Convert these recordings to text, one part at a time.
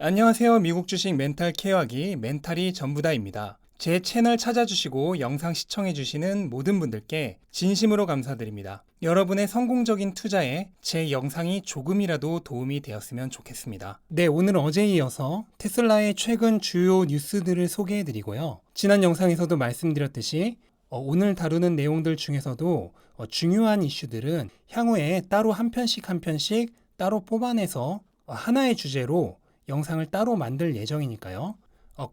안녕하세요. 미국 주식 멘탈 케어하기 멘탈이 전부다입니다. 제 채널 찾아주시고 영상 시청해주시는 모든 분들께 진심으로 감사드립니다. 여러분의 성공적인 투자에 제 영상이 조금이라도 도움이 되었으면 좋겠습니다. 네, 오늘은 어제에 이어서 테슬라의 최근 주요 뉴스들을 소개해드리고요. 지난 영상에서도 말씀드렸듯이 오늘 다루는 내용들 중에서도 중요한 이슈들은 향후에 따로 한 편씩 따로 뽑아내서 하나의 주제로 영상을 따로 만들 예정이니까요.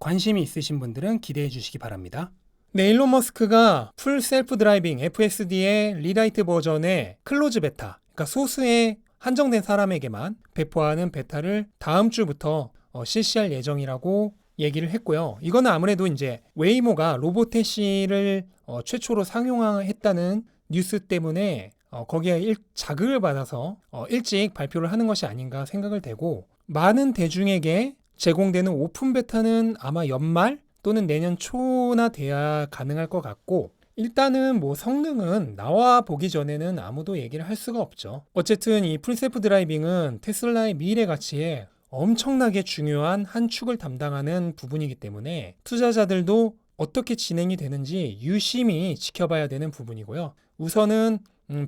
관심이 있으신 분들은 기대해 주시기 바랍니다. 네, 일론 머스크가 풀 셀프 드라이빙 FSD의 리라이트 버전의 클로즈 베타, 그러니까 소수의 한정된 사람에게만 배포하는 베타를 다음 주부터 실시할 예정이라고 얘기를 했고요. 이거는 아무래도 이제 웨이모가 로보태시를 최초로 상용화했다는 뉴스 때문에 거기에 자극을 받아서 일찍 발표를 하는 것이 아닌가 생각을 되고, 많은 대중에게 제공되는 오픈 베타는 아마 연말 또는 내년 초나 돼야 가능할 것 같고, 일단은 뭐 성능은 나와 보기 전에는 아무도 얘기를 할 수가 없죠. 어쨌든 이 풀셀프 드라이빙은 테슬라의 미래 가치에 엄청나게 중요한 한 축을 담당하는 부분이기 때문에 투자자들도 어떻게 진행이 되는지 유심히 지켜봐야 되는 부분이고요. 우선은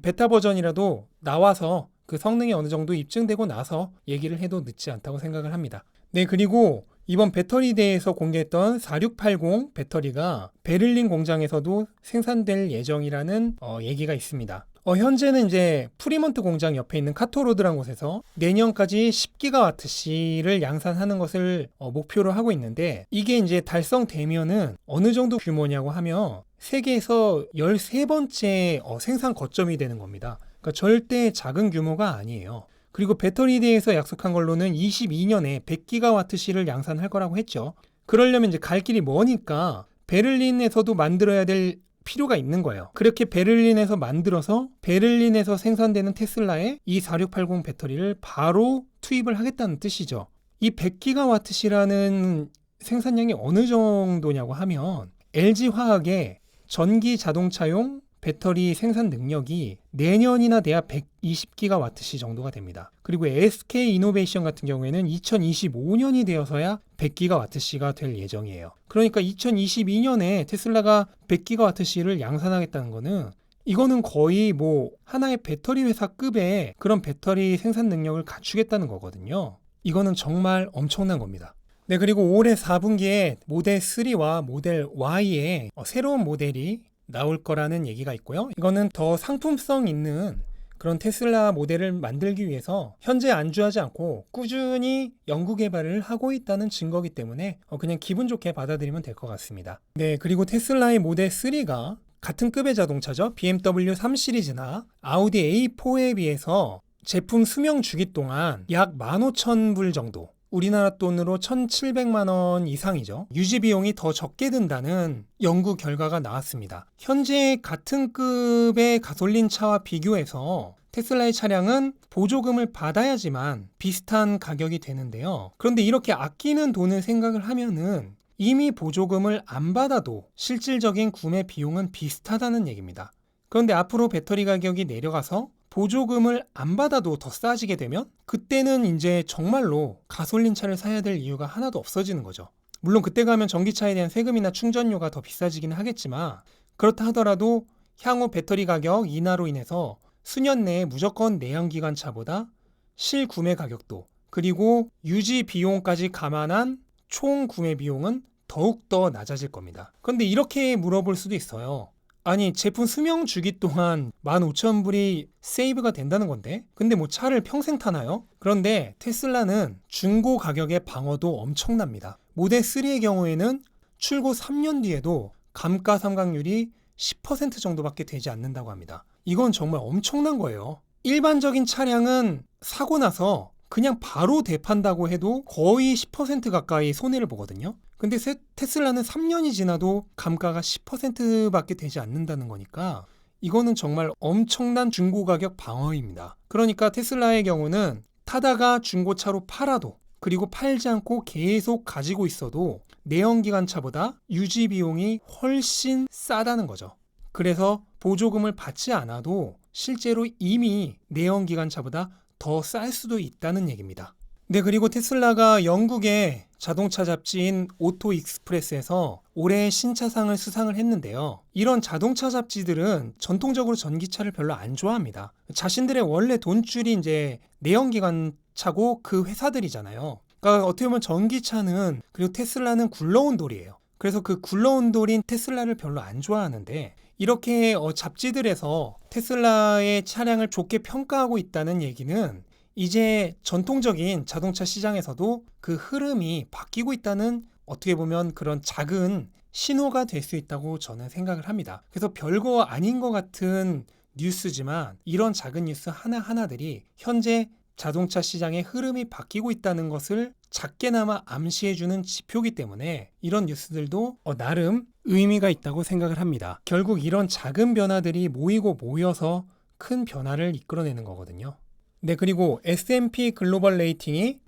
베타 버전이라도 나와서 그 성능이 어느 정도 입증되고 나서 얘기를 해도 늦지 않다고 생각을 합니다. 네, 그리고 이번 배터리 대회에서 공개했던 4680 배터리가 베를린 공장에서도 생산될 예정이라는 얘기가 있습니다. 현재는 이제 프리먼트 공장 옆에 있는 카토로드라는 곳에서 내년까지 10GWh를 양산하는 것을 목표로 하고 있는데, 이게 이제 달성되면은 어느 정도 규모냐고 하면 세계에서 13번째 생산 거점이 되는 겁니다. 그러니까 절대 작은 규모가 아니에요. 그리고 배터리 대회에서 약속한 걸로는 22년에 100GWh를 양산할 거라고 했죠. 그러려면 이제 갈 길이 머니까 베를린에서도 만들어야 될 필요가 있는 거예요. 그렇게 베를린에서 만들어서 베를린에서 생산되는 테슬라의 이 4680 배터리를 바로 투입을 하겠다는 뜻이죠. 이 100GWh라는 생산량이 어느 정도냐고 하면 LG화학의 전기 자동차용 배터리 생산 능력이 내년이나 돼야 120GWh 정도가 됩니다. 그리고 SK 이노베이션 같은 경우에는 2025년이 되어서야 100GWh가 될 예정이에요. 그러니까 2022년에 테슬라가 100GWh를 양산하겠다는 거는, 이거는 거의 뭐 하나의 배터리 회사급의 그런 배터리 생산 능력을 갖추겠다는 거거든요. 이거는 정말 엄청난 겁니다. 네, 그리고 올해 4분기에 모델 3와 모델 Y의 새로운 모델이 나올 거라는 얘기가 있고요. 이거는 더 상품성 있는 그런 테슬라 모델을 만들기 위해서 현재 안주하지 않고 꾸준히 연구 개발을 하고 있다는 증거이기 때문에 그냥 기분 좋게 받아들이면 될 것 같습니다. 네, 그리고 테슬라의 모델 3가 같은 급의 자동차죠. BMW 3 시리즈나 아우디 A4에 비해서 제품 수명 주기 동안 약 15,000불 정도, 우리나라 돈으로 1,700만 원 이상이죠. 유지 비용이 더 적게 든다는 연구 결과가 나왔습니다. 현재 같은 급의 가솔린 차와 비교해서 테슬라의 차량은 보조금을 받아야지만 비슷한 가격이 되는데요. 그런데 이렇게 아끼는 돈을 생각을 하면은 이미 보조금을 안 받아도 실질적인 구매 비용은 비슷하다는 얘기입니다. 그런데 앞으로 배터리 가격이 내려가서 보조금을 안 받아도 더 싸지게 되면 그때는 이제 정말로 가솔린 차를 사야 될 이유가 하나도 없어지는 거죠. 물론 그때 가면 전기차에 대한 세금이나 충전료가 더 비싸지긴 하겠지만, 그렇다 하더라도 향후 배터리 가격 인하로 인해서 수년 내에 무조건 내연기관차보다 실구매 가격도, 그리고 유지 비용까지 감안한 총 구매 비용은 더욱더 낮아질 겁니다. 그런데 이렇게 물어볼 수도 있어요. 아니, 제품 수명 주기 동안 15,000불이 세이브가 된다는 건데, 근데 뭐 차를 평생 타나요? 그런데 테슬라는 중고 가격의 방어도 엄청납니다. 모델 3의 경우에는 출고 3년 뒤에도 감가상각률이 10% 정도밖에 되지 않는다고 합니다. 이건 정말 엄청난 거예요. 일반적인 차량은 사고 나서 그냥 바로 되판다고 해도 거의 10% 가까이 손해를 보거든요. 근데 테슬라는 3년이 지나도 감가가 10%밖에 되지 않는다는 거니까 이거는 정말 엄청난 중고가격 방어입니다. 그러니까 테슬라의 경우는 타다가 중고차로 팔아도, 그리고 팔지 않고 계속 가지고 있어도 내연기관차보다 유지 비용이 훨씬 싸다는 거죠. 그래서 보조금을 받지 않아도 실제로 이미 내연기관차보다 더 쌀 수도 있다는 얘기입니다. 네, 그리고 테슬라가 영국의 자동차 잡지인 오토 익스프레스에서 올해 신차상을 수상을 했는데요. 이런 자동차 잡지들은 전통적으로 전기차를 별로 안 좋아합니다. 자신들의 원래 돈줄이 이제 내연기관차고 그 회사들이잖아요. 그러니까 어떻게 보면 전기차는, 그리고 테슬라는 굴러온 돌이에요. 그래서 그 굴러온 돌인 테슬라를 별로 안 좋아하는데, 이렇게 잡지들에서 테슬라의 차량을 좋게 평가하고 있다는 얘기는 이제 전통적인 자동차 시장에서도 그 흐름이 바뀌고 있다는, 어떻게 보면 그런 작은 신호가 될 수 있다고 저는 생각을 합니다. 그래서 별거 아닌 것 같은 뉴스지만 이런 작은 뉴스 하나하나들이 현재 자동차 시장의 흐름이 바뀌고 있다는 것을 작게나마 암시해주는 지표이기 때문에 이런 뉴스들도 나름 의미가 있다고 생각을 합니다. 결국 이런 작은 변화들이 모여서 큰 변화를 이끌어내는 거거든요. 네, 그리고 S&P 글로벌 레이팅이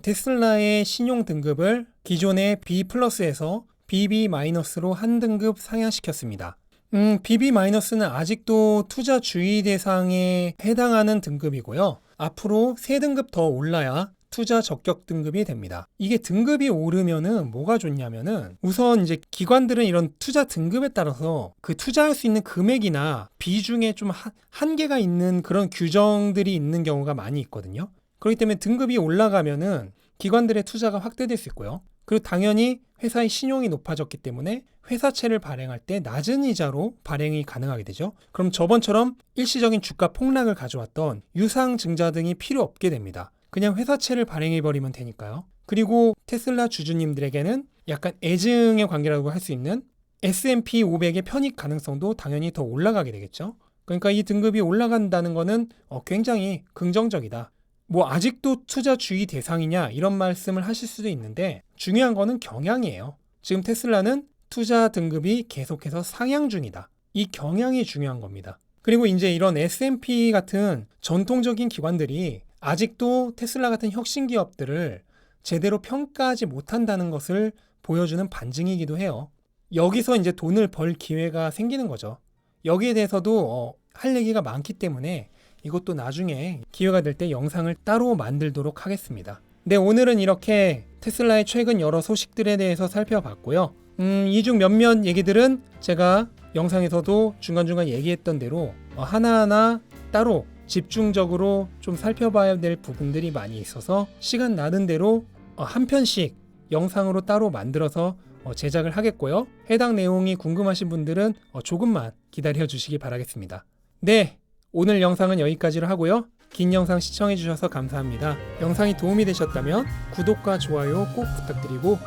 테슬라의 신용 등급을 기존의 B+에서 BB-로 한 등급 상향시켰습니다. BB-는 아직도 투자 주의 대상에 해당하는 등급이고요. 앞으로 3등급 더 올라야 투자 적격 등급이 됩니다. 이게 등급이 오르면은 뭐가 좋냐면은, 우선 이제 기관들은 이런 투자 등급에 따라서 그 투자할 수 있는 금액이나 비중에 좀 한계가 있는 그런 규정들이 있는 경우가 많이 있거든요. 그렇기 때문에 등급이 올라가면은 기관들의 투자가 확대될 수 있고요. 그리고 당연히 회사의 신용이 높아졌기 때문에 회사채를 발행할 때 낮은 이자로 발행이 가능하게 되죠. 그럼 저번처럼 일시적인 주가 폭락을 가져왔던 유상증자 등이 필요 없게 됩니다. 그냥 회사채를 발행해버리면 되니까요. 그리고 테슬라 주주님들에게는 약간 애증의 관계라고 할 수 있는 S&P 500의 편입 가능성도 당연히 더 올라가게 되겠죠. 그러니까 이 등급이 올라간다는 거는 굉장히 긍정적이다. 뭐 아직도 투자 주의 대상이냐 이런 말씀을 하실 수도 있는데, 중요한 거는 경향이에요. 지금 테슬라는 투자 등급이 계속해서 상향 중이다. 이 경향이 중요한 겁니다. 그리고 이제 이런 S&P 같은 전통적인 기관들이 아직도 테슬라 같은 혁신 기업들을 제대로 평가하지 못한다는 것을 보여주는 반증이기도 해요. 여기서 이제 돈을 벌 기회가 생기는 거죠. 여기에 대해서도 할 얘기가 많기 때문에 이것도 나중에 기회가 될 때 영상을 따로 만들도록 하겠습니다. 네, 오늘은 이렇게 테슬라의 최근 여러 소식들에 대해서 살펴봤고요. 이 중 몇몇 얘기들은 제가 영상에서도 중간중간 얘기했던 대로 하나하나 따로 집중적으로 좀 살펴봐야 될 부분들이 많이 있어서 시간 나는 대로 한 편씩 영상으로 따로 만들어서 제작을 하겠고요. 해당 내용이 궁금하신 분들은 조금만 기다려 주시기 바라겠습니다. 네, 오늘 영상은 여기까지로 하고요. 긴 영상 시청해 주셔서 감사합니다. 영상이 도움이 되셨다면 구독과 좋아요 꼭 부탁드리고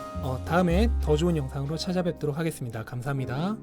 다음에 더 좋은 영상으로 찾아뵙도록 하겠습니다. 감사합니다.